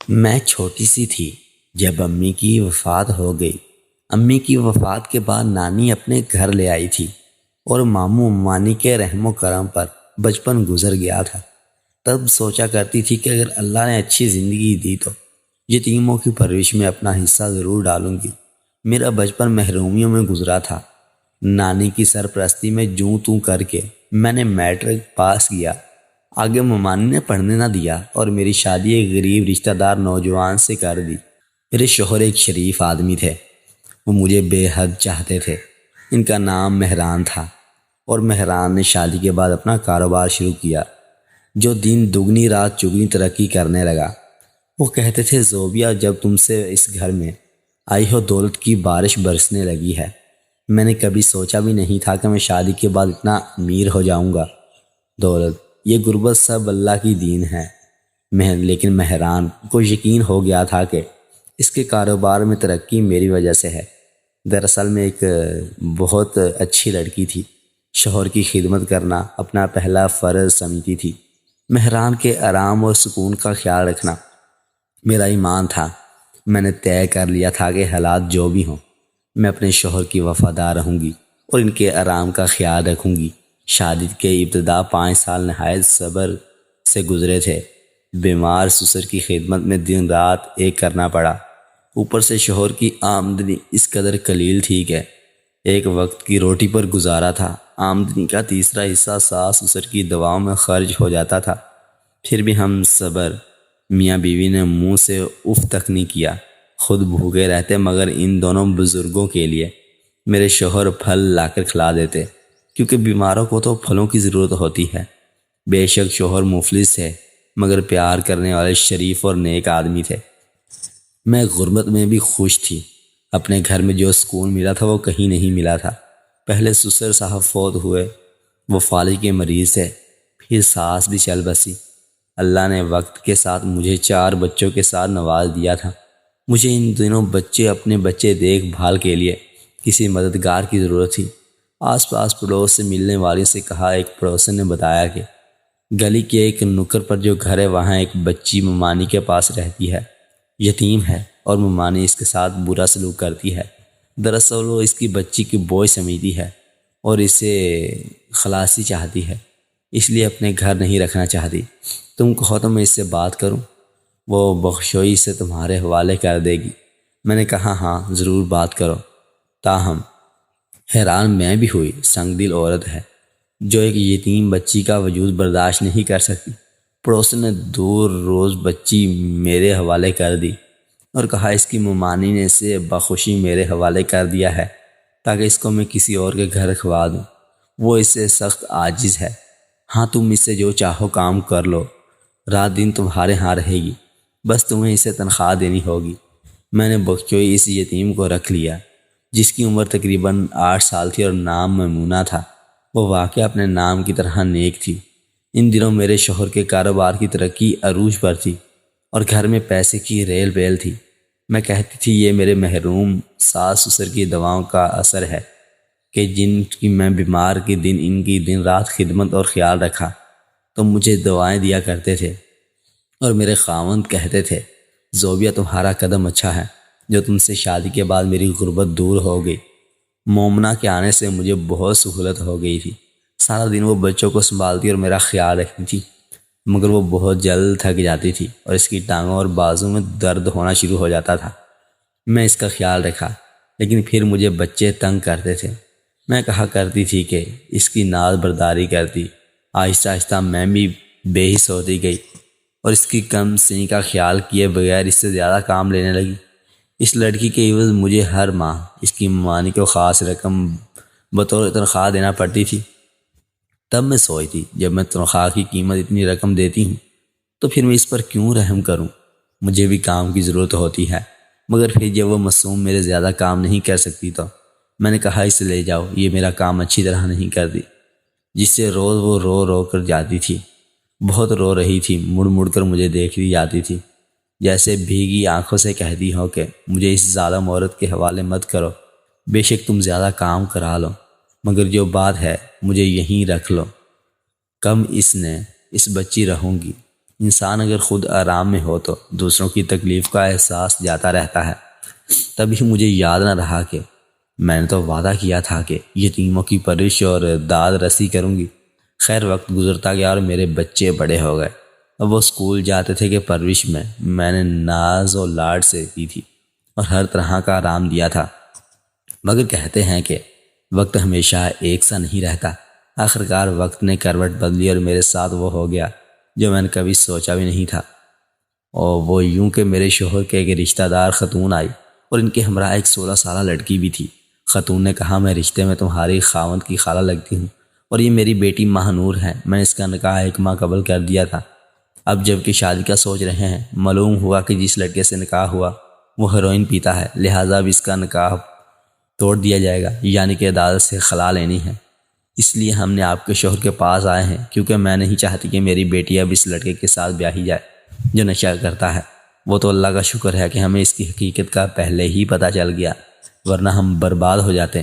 میں چھوٹی سی تھی جب امی کی وفات ہو گئی۔ امی کی وفات کے بعد نانی اپنے گھر لے آئی تھی اور ماموں ممانی کے رحم و کرم پر بچپن گزر گیا تھا۔ تب سوچا کرتی تھی کہ اگر اللہ نے اچھی زندگی دی تو یتیموں کی پرورش میں اپنا حصہ ضرور ڈالوں گی۔ میرا بچپن محرومیوں میں گزرا تھا۔ نانی کی سرپرستی میں جوں توں کر کے میں نے میٹرک پاس کیا۔ آگے ممانی نے پڑھنے نہ دیا اور میری شادی ایک غریب رشتہ دار نوجوان سے کر دی۔ میرے شوہر ایک شریف آدمی تھے، وہ مجھے بے حد چاہتے تھے۔ ان کا نام مہران تھا اور مہران نے شادی کے بعد اپنا کاروبار شروع کیا جو دن دگنی رات چگنی ترقی کرنے لگا۔ وہ کہتے تھے زوبیا جب تم سے اس گھر میں آئی ہو دولت کی بارش برسنے لگی ہے۔ میں نے کبھی سوچا بھی نہیں تھا کہ میں شادی کے بعد اتنا امیر ہو جاؤں گا۔ دولت یہ غربت سب اللہ کی دین ہے، لیکن مہران کو یقین ہو گیا تھا کہ اس کے کاروبار میں ترقی میری وجہ سے ہے۔ دراصل میں ایک بہت اچھی لڑکی تھی، شوہر کی خدمت کرنا اپنا پہلا فرض سمجھتی تھی۔ مہران کے آرام اور سکون کا خیال رکھنا میرا ایمان تھا۔ میں نے طے کر لیا تھا کہ حالات جو بھی ہوں میں اپنے شوہر کی وفادار رہوں گی اور ان کے آرام کا خیال رکھوں گی۔ شادی کے ابتدا 5 سال نہایت صبر سے گزرے تھے۔ بیمار سسر کی خدمت میں دن رات ایک کرنا پڑا، اوپر سے شوہر کی آمدنی اس قدر قلیل تھی کہ ایک وقت کی روٹی پر گزارا تھا۔ آمدنی کا تیسرا حصہ ساس سسر کی دواؤں میں خرچ ہو جاتا تھا۔ پھر بھی ہم صبر میاں بیوی نے منہ سے اف تک نہیں کیا۔ خود بھوکے رہتے مگر ان دونوں بزرگوں کے لیے میرے شوہر پھل لا کر کھلا دیتے، کیونکہ بیماروں کو تو پھلوں کی ضرورت ہوتی ہے۔ بے شک شوہر مفلس تھے مگر پیار کرنے والے شریف اور نیک آدمی تھے۔ میں غربت میں بھی خوش تھی۔ اپنے گھر میں جو سکون ملا تھا وہ کہیں نہیں ملا تھا۔ پہلے سسر صاحب فوت ہوئے، وہ فالج کے مریض تھے، پھر ساس بھی چل بسی۔ اللہ نے وقت کے ساتھ مجھے 4 بچوں کے ساتھ نواز دیا تھا۔ مجھے ان دنوں اپنے بچے دیکھ بھال کے لیے کسی مددگار کی ضرورت تھی۔ آس پاس پڑوس سے ملنے والی سے کہا، ایک پڑوسن نے بتایا کہ گلی کے ایک نکر پر جو گھر ہے وہاں ایک بچی ممانی کے پاس رہتی ہے، یتیم ہے اور ممانی اس کے ساتھ برا سلوک کرتی ہے۔ دراصل وہ اس کی بچی کی بوجھ سمجھتی ہے اور اسے خلاصی چاہتی ہے، اس لیے اپنے گھر نہیں رکھنا چاہتی۔ تم کہو تو میں اس سے بات کروں، وہ بخشوئی سے تمہارے حوالے کر دے گی۔ میں نے کہا ہاں ضرور بات کرو۔ تاہم حیران میں بھی ہوئی، سنگ دل عورت ہے جو ایک یتیم بچی کا وجود برداشت نہیں کر سکتی۔ پڑوسن نے دور روز بچی میرے حوالے کر دی اور کہا اس کی ممانی نے اسے بخوشی میرے حوالے کر دیا ہے تاکہ اس کو میں کسی اور کے گھر رکھوا دوں۔ وہ اس سے سخت عاجز ہے۔ ہاں تم اس سے جو چاہو کام کر لو، رات دن تمہارے ہاں رہے گی، بس تمہیں اسے تنخواہ دینی ہوگی۔ میں نے بخشوئی اس یتیم کو رکھ لیا جس کی عمر تقریباً 8 سال تھی اور نام میمونہ تھا۔ وہ واقعہ اپنے نام کی طرح نیک تھی۔ ان دنوں میرے شوہر کے کاروبار کی ترقی عروج پر تھی اور گھر میں پیسے کی ریل بیل تھی۔ میں کہتی تھی یہ میرے محروم ساس سسر کی دواؤں کا اثر ہے کہ جن کی میں بیمار کے دن ان کی دن رات خدمت اور خیال رکھا تو مجھے دعائیں دیا کرتے تھے اور میرے خاوند کہتے تھے زوبیا تمہارا قدم اچھا ہے جو تم سے شادی کے بعد میری غربت دور ہو گئی۔ مومنہ کے آنے سے مجھے بہت سہولت ہو گئی تھی۔ سارا دن وہ بچوں کو سنبھالتی اور میرا خیال رکھتی تھی، مگر وہ بہت جلد تھک جاتی تھی اور اس کی ٹانگوں اور بازو میں درد ہونا شروع ہو جاتا تھا۔ میں اس کا خیال رکھا لیکن پھر مجھے بچے تنگ کرتے تھے۔ میں کہا کرتی تھی کہ اس کی ناز برداری کرتی۔ آہستہ آہستہ میں بھی بے حس ہوتی گئی اور اس کی کم سنی کا خیال کیے بغیر اس سے زیادہ کام لینے لگی۔ اس لڑکی کے عوض مجھے ہر ماہ اس کی ممانی کو خاص رقم بطور تنخواہ دینا پڑتی تھی۔ تب میں سوچتی جب میں تنخواہ کی قیمت اتنی رقم دیتی ہوں تو پھر میں اس پر کیوں رحم کروں؟ مجھے بھی کام کی ضرورت ہوتی ہے، مگر پھر جب وہ معصوم میرے زیادہ کام نہیں کر سکتی تو میں نے کہا اسے لے جاؤ، یہ میرا کام اچھی طرح نہیں کرتی، جس سے روز وہ رو رو کر جاتی تھی۔ بہت رو رہی تھی، مڑ مڑ کر مجھے دیکھتی جاتی تھی، جیسے بھیگی آنکھوں سے کہتی ہو کہ مجھے اس ظالم عورت کے حوالے مت کرو، بے شک تم زیادہ کام کرا لو مگر جو بات ہے مجھے یہیں رکھ لو، کم اس بچی رہوں گی۔ انسان اگر خود آرام میں ہو تو دوسروں کی تکلیف کا احساس جاتا رہتا ہے۔ تبھی مجھے یاد نہ رہا کہ میں نے تو وعدہ کیا تھا کہ یتیموں کی پرورش اور داد رسی کروں گی۔ خیر وقت گزرتا گیا اور میرے بچے بڑے ہو گئے۔ اب وہ اسکول جاتے تھے کہ پرورش میں نے ناز و لاڈ سے کی تھی اور ہر طرح کا آرام دیا تھا، مگر کہتے ہیں کہ وقت ہمیشہ ایک سا نہیں رہتا۔ آخرکار وقت نے کروٹ بدلی اور میرے ساتھ وہ ہو گیا جو میں نے کبھی سوچا بھی نہیں تھا، اور وہ یوں کہ میرے شوہر کے ایک رشتہ دار خاتون آئی اور ان کے ہمراہ ایک 16 سالہ لڑکی بھی تھی۔ خاتون نے کہا میں رشتے میں تمہاری خاوند کی خالہ لگتی ہوں اور یہ میری بیٹی ماہ نور ہے۔ میں نے اس کا نکاح 1 ماہ قبل کر دیا تھا۔ اب جب کہ شادی کا سوچ رہے ہیں، معلوم ہوا کہ جس لڑکے سے نکاح ہوا وہ ہیروئن پیتا ہے، لہٰذا اب اس کا نکاح توڑ دیا جائے گا، یعنی کہ عدالت سے خلا لینی ہے۔ اس لیے ہم نے آپ کے شوہر کے پاس آئے ہیں، کیونکہ میں نہیں چاہتی کہ میری بیٹی اب اس لڑکے کے ساتھ بیاہی جائے جو نشہ کرتا ہے۔ وہ تو اللہ کا شکر ہے کہ ہمیں اس کی حقیقت کا پہلے ہی پتہ چل گیا، ورنہ ہم برباد ہو جاتے۔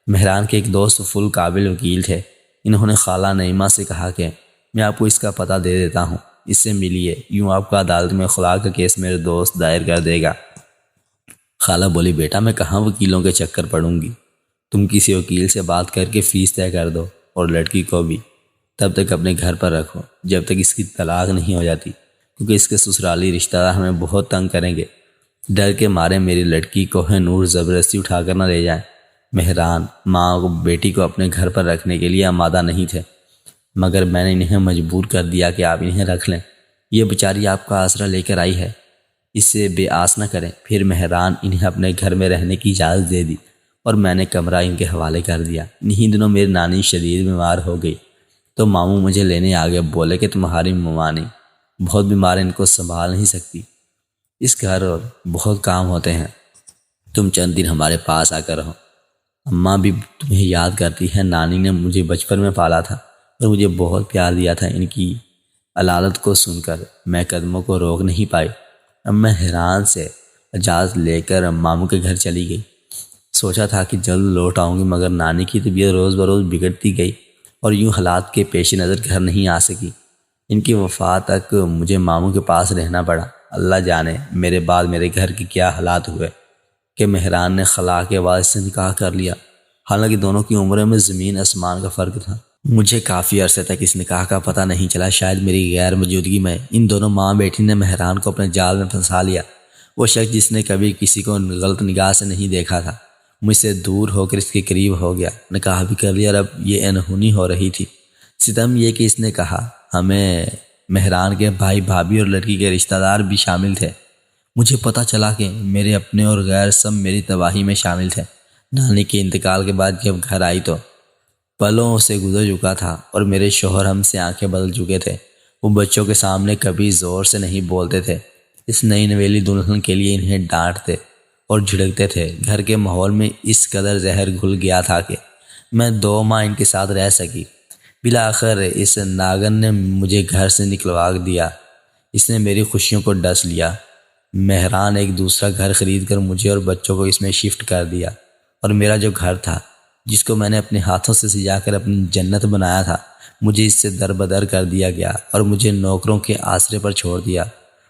مہران کے ایک دوست فل قابل وکیل تھے۔ انہوں نے خالہ نعیمہ سے کہا کہ میں آپ کو اس کا پتہ دے دیتا ہوں، اس سے ملیے، یوں آپ کا عدالت میں خلا کا کیس میرے دوست دائر کر دے گا۔ خالہ بولی بیٹا میں کہاں وکیلوں کے چکر پڑوں گی، تم کسی وکیل سے بات کر کے فیس طے کر دو، اور لڑکی کو بھی تب تک اپنے گھر پر رکھو جب تک اس کی طلاق نہیں ہو جاتی، کیونکہ اس کے سسرالی رشتہ دار ہمیں بہت تنگ کریں گے۔ ڈر کے مارے میری لڑکی کو نور زبردستی اٹھا کر نہ لے جائیں۔ مہران ماں کو بیٹی کو اپنے گھر پر رکھنے کے لیے آمادہ نہیں تھے، مگر میں نے انہیں مجبور کر دیا کہ آپ انہیں رکھ لیں، یہ بیچاری آپ کا آسرا لے کر آئی ہے، اس سے بے آس نہ کریں۔ پھر مہران انہیں اپنے گھر میں رہنے کی اجازت دے دی اور میں نے کمرہ ان کے حوالے کر دیا۔ انہی دنوں میری نانی شدید بیمار ہو گئی تو ماموں مجھے لینے آ گئے، بولے کہ تمہاری ممانی بہت بیمار ہے، ان کو سنبھال نہیں سکتی، اس گھر اور بہت کام ہوتے ہیں، تم چند دن ہمارے پاس آ کر رہو۔ اماں بھی تمہیں یاد کرتی ہے، نانی نے مجھے بچپن میں پالا تھا اور مجھے بہت پیار دیا تھا۔ ان کی علالت کو سن کر میں قدموں کو روک نہیں پائی۔ اب میں حیران سے اجازت لے کر ماموں کے گھر چلی گئی۔ سوچا تھا کہ جلد لوٹ آؤں گی، مگر نانی کی طبیعت روز بروز بگڑتی گئی اور یوں حالات کے پیش نظر گھر نہیں آ سکی۔ ان کی وفات تک مجھے ماموں کے پاس رہنا پڑا۔ اللہ جانے میرے بعد میرے گھر کے کیا حالات ہوئے کہ مہران نے خلا کے بعد سے نکاح کر لیا، حالانکہ دونوں کی عمروں میں زمین آسمان کا فرق تھا۔ مجھے کافی عرصے تک اس نکاح کا پتہ نہیں چلا، شاید میری غیر موجودگی میں ان دونوں ماں بیٹی نے مہران کو اپنے جال میں پھنسا لیا۔ وہ شخص جس نے کبھی کسی کو غلط نگاہ سے نہیں دیکھا تھا، مجھ سے دور ہو کر اس کے قریب ہو گیا، نکاح بھی کر لیا اور اب یہ انہونی ہو رہی تھی۔ ستم یہ کہ اس نے کہا ہمیں مہران کے بھائی بھابھی اور لڑکی کے رشتہ دار بھی شامل تھے۔ مجھے پتہ چلا کہ میرے اپنے اور غیر سب میری تباہی میں شامل تھے۔ نانی کے انتقال کے بعد جب گھر آئی تو پلوں سے گزر چکا تھا اور میرے شوہر ہم سے آنکھیں بدل چکے تھے۔ وہ بچوں کے سامنے کبھی زور سے نہیں بولتے تھے، اس نئی نویلی دلہن کے لیے انہیں ڈانٹتے اور جھڑکتے تھے۔ گھر کے ماحول میں اس قدر زہر گھل گیا تھا کہ میں 2 ماہ ان کے ساتھ رہ سکی۔ بالآخر اس ناگن نے مجھے گھر سے نکلوا دیا، اس نے میری خوشیوں کو ڈس لیا۔ مہران ایک دوسرا گھر خرید کر مجھے اور بچوں کو اس میں شفٹ کر دیا، اور میرا جو گھر تھا جس کو میں نے اپنے ہاتھوں سے سجا کر اپنی جنت بنایا تھا، مجھے اس سے دربدر کر دیا گیا اور مجھے نوکروں کے آسرے پر چھوڑ دیا،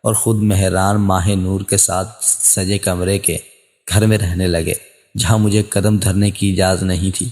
اور خود مہران ماہ نور کے ساتھ سجے کمرے کے گھر میں رہنے لگے جہاں مجھے قدم دھرنے کی اجازت نہیں تھی۔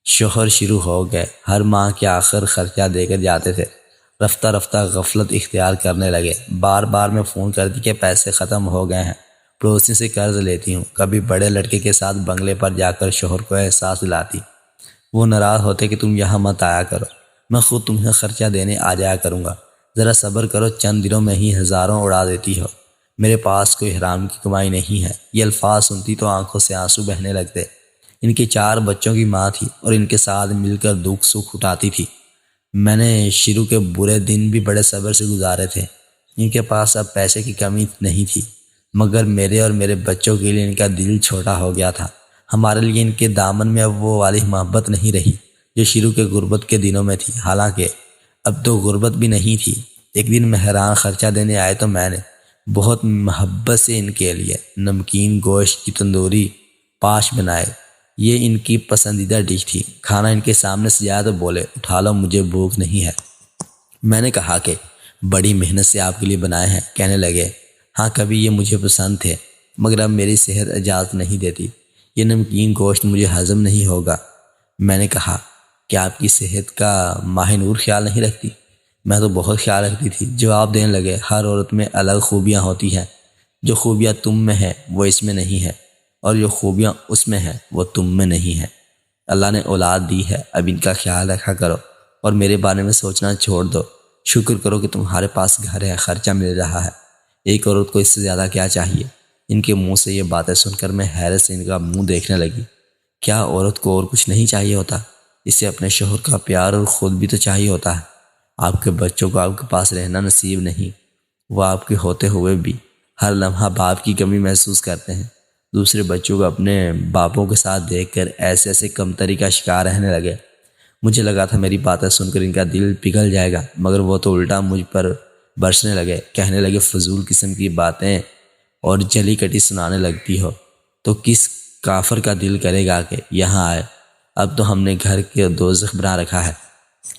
شوہر شروع ہو گئے، ہر ماہ کے آخر خرچہ دے کر جاتے تھے۔ رفتہ رفتہ غفلت اختیار کرنے لگے، بار بار میں فون کرتی کہ پیسے ختم ہو گئے ہیں، پڑوسی سے قرض لیتی ہوں۔ کبھی بڑے لڑکے کے ساتھ بنگلے پر جا کر شوہر کو احساس دلاتی، وہ ناراض ہوتے کہ تم یہاں مت آیا کرو، میں خود تمہیں خرچہ دینے آ جایا کروں گا، ذرا صبر کرو، چند دنوں میں ہی ہزاروں اڑا دیتی ہو، میرے پاس کوئی حرام کی کمائی نہیں ہے۔ یہ الفاظ سنتی تو آنکھوں سے آنسو بہنے لگتے۔ ان کے 4 بچوں کی ماں تھی اور ان کے ساتھ مل کر دکھ سکھ اٹھاتی تھی۔ میں نے شروع کے برے دن بھی بڑے صبر سے گزارے تھے۔ ان کے پاس اب پیسے کی کمی نہیں تھی، مگر میرے اور میرے بچوں کے لیے ان کا دل چھوٹا ہو گیا تھا۔ ہمارے لیے ان کے دامن میں اب وہ والی محبت نہیں رہی جو شروع کے غربت کے دنوں میں تھی، حالانکہ اب تو غربت بھی نہیں تھی۔ ایک دن مہران خرچہ دینے آئے تو میں نے بہت محبت سے ان کے لیے نمکین گوشت کی تندوری پاش بنائے، یہ ان کی پسندیدہ ڈش تھی۔ کھانا ان کے سامنے سجایا تو بولے اٹھا لو، مجھے بھوک نہیں ہے۔ میں نے کہا کہ بڑی محنت سے آپ کے لیے بنائے ہیں۔ کہنے لگے، ہاں کبھی یہ مجھے پسند تھے، مگر اب میری صحت اجازت نہیں دیتی، یہ نمکین گوشت مجھے ہضم نہیں ہوگا۔ میں نے کہا، کیا آپ کی صحت کا ماہ نور خیال نہیں رکھتی؟ میں تو بہت خیال رکھتی تھی، جواب دینے لگے، ہر عورت میں الگ خوبیاں ہوتی ہیں، جو خوبیاں تم میں ہیں وہ اس میں نہیں ہے، اور جو خوبیاں اس میں ہیں وہ تم میں نہیں ہیں۔ اللہ نے اولاد دی ہے، اب ان کا خیال رکھا کرو اور میرے بارے میں سوچنا چھوڑ دو۔ شکر کرو کہ تمہارے پاس گھر ہے، خرچہ مل رہا ہے، ایک عورت کو اس سے زیادہ کیا چاہیے؟ ان کے منہ سے یہ باتیں سن کر میں حیرت سے ان کا منہ دیکھنے لگی۔ کیا عورت کو اور کچھ نہیں چاہیے ہوتا؟ اسے اپنے شوہر کا پیار اور خود بھی تو چاہیے ہوتا ہے۔ آپ کے بچوں کو آپ کے پاس رہنا نصیب نہیں، وہ آپ کے ہوتے ہوئے بھی ہر لمحہ باپ کی کمی محسوس کرتے ہیں۔ دوسرے بچوں کو اپنے باپوں کے ساتھ دیکھ کر ایسے کمتری کا شکار رہنے لگے۔ مجھے لگا تھا میری باتیں سن کر ان کا دل پگھل جائے گا، مگر وہ تو الٹا مجھ پر برسنے لگے، کہنے لگے، فضول قسم کی باتیں اور جلی کٹی سنانے لگتی ہو تو کس کافر کا دل کرے گا کہ یہاں آئے؟ اب تو ہم نے گھر کے دوزخ بنا رکھا ہے۔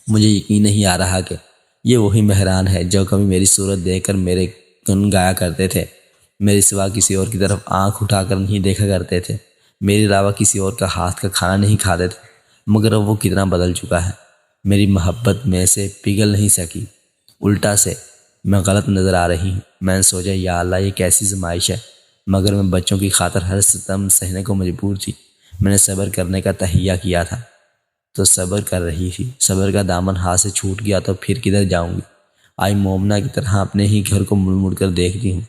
مجھے یقین نہیں آ رہا کہ یہ وہی مہران ہے جو کبھی میری صورت دیکھ کر میرے گن گایا کرتے تھے، میرے سوا کسی اور کی طرف آنکھ اٹھا کر نہیں دیکھا کرتے تھے، میرے علاوہ کسی اور کا ہاتھ کا کھانا نہیں کھاتے تھے، مگر اب وہ کتنا بدل چکا ہے۔ میری محبت میں سے پگھل نہیں سکی، الٹا سے میں غلط نظر آ رہی ہوں۔ میں نے سوچا، یا اللہ یہ کیسی زمائش ہے، مگر میں بچوں کی خاطر ہر ستم سہنے کو مجبور تھی۔ میں نے صبر کرنے کا تہیہ کیا تھا تو صبر کر رہی تھی، صبر کا دامن ہاتھ سے چھوٹ گیا تو پھر کدھر جاؤں گی؟ آئی مومنہ کی طرح اپنے ہی گھر کو مڑ مڑ کر دیکھتی ہوں،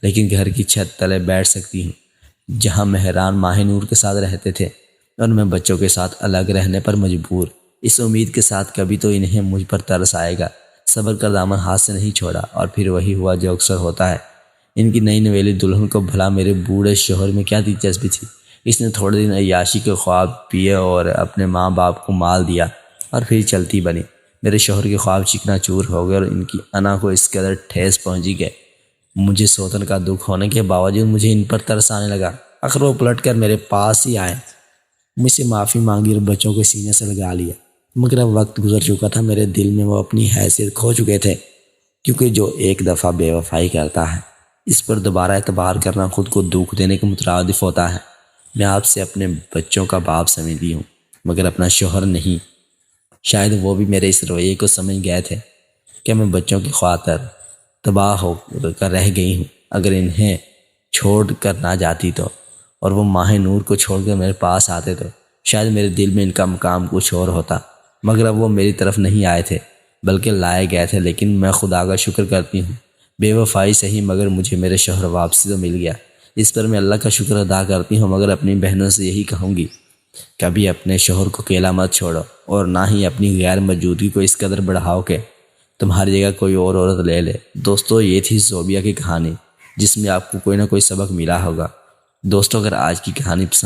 لیکن گھر کی چھت تلے بیٹھ سکتی ہوں جہاں مہران ماہ نور کے ساتھ رہتے تھے، اور میں بچوں کے ساتھ الگ رہنے پر مجبور، اس امید کے ساتھ کبھی تو انہیں مجھ پر ترس آئے گا۔ صبر کا دامن ہاتھ سے نہیں چھوڑا، اور پھر وہی ہوا جو اکثر ہوتا ہے۔ ان کی نئی نویلی دلہن کو بھلا میرے بوڑھے شوہر میں کیا دلچسپی تھی؟ اس نے تھوڑے دن عیاشی کے خواب پیے اور اپنے ماں باپ کو مال دیا اور پھر چلتی بنی۔ میرے شوہر کے خواب چکنا چور ہو گئے اور ان کی انا کو اس قدر ٹھیس پہنچی کہ مجھے سوتن کا دکھ ہونے کے باوجود مجھے ان پر ترس آنے لگا۔ آخر وہ پلٹ کر میرے پاس ہی آئے، مجھ سے معافی مانگی اور بچوں کے سینے سے لگا لیا، مگر اب وقت گزر چکا تھا، میرے دل میں وہ اپنی حیثیت کھو چکے تھے، کیونکہ جو ایک دفعہ بے وفائی کرتا ہے اس پر دوبارہ اعتبار کرنا خود کو دکھ دینے کے مترادف ہوتا ہے۔ میں آپ سے اپنے بچوں کا باپ سمجھتی ہوں، مگر اپنا شوہر نہیں۔ شاید وہ بھی میرے اس رویے کو سمجھ گئے تھے کہ میں بچوں کی خاطر تباہ ہو کر رہ گئی ہوں۔ اگر انہیں چھوڑ کر نہ جاتی تو، اور وہ ماہ نور کو چھوڑ کر میرے پاس آتے تو شاید میرے دل میں ان کا مقام کچھ اور ہوتا، مگر اب وہ میری طرف نہیں آئے تھے بلکہ لائے گئے تھے۔ لیکن میں خدا کا شکر کرتی ہوں، بے وفائی صحیح مگر مجھے میرے شوہر واپسی تو مل گیا، اس پر میں اللہ کا شکر ادا کرتی ہوں۔ مگر اپنی بہنوں سے یہی کہوں گی، کبھی اپنے شوہر کو اکیلا مت چھوڑو، اور نہ ہی اپنی غیر موجودگی کو اس قدر بڑھاؤ کہ تمہاری جگہ کوئی اور عورت لے لے۔ دوستو، یہ تھی زوبیہ کی کہانی، جس میں آپ کو کوئی نہ کوئی سبق ملا ہوگا۔ دوستو، اگر آج کی کہانی پسند